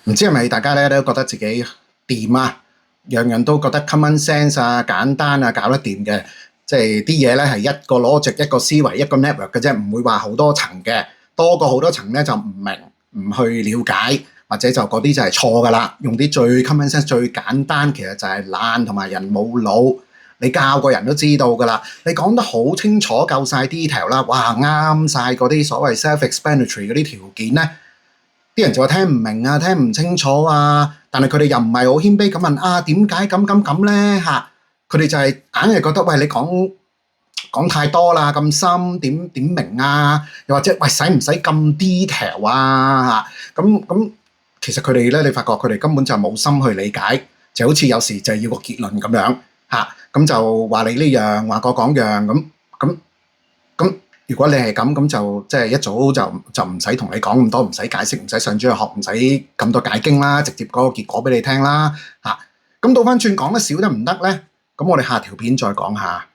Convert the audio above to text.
唔知係咪大家咧都覺得自己掂啊，樣樣都覺得 common sense 啊，簡單啊，搞得掂嘅，即係啲嘢咧係一個 logic、一個思維、一個 network 嘅啫，唔會話好多層嘅，多過好多層咧就唔明、唔去了解，或者就嗰啲就係錯噶啦。用啲最 common sense、最簡單，其實就係懶同埋人冇腦。你教個人都知道噶啦，你講得好清楚，夠晒 detail 啦，哇啱晒嗰啲所謂 self-explanatory 嗰啲條件咧。啲人就話聽唔明啊，聽唔清楚啊，但係佢哋又唔係好謙卑咁問啊，點解咁咧嚇？佢哋就係硬係覺得喂，你講太多啦，咁深點明啊？又或者喂，使唔使咁 detail 啊嚇？咁其實佢哋咧，你發覺佢哋根本就冇心去理解，就好似有時就係要個結論咁樣嚇，咁就話你呢樣話我講樣咁。咁如果你係咁，就即係一早就唔使同你講咁多，唔使解釋，唔使上主日學，唔使咁多解經啦，直接嗰個結果俾你聽啦嚇。咁倒翻轉講得少得唔得咧？咁我哋下條片再講下。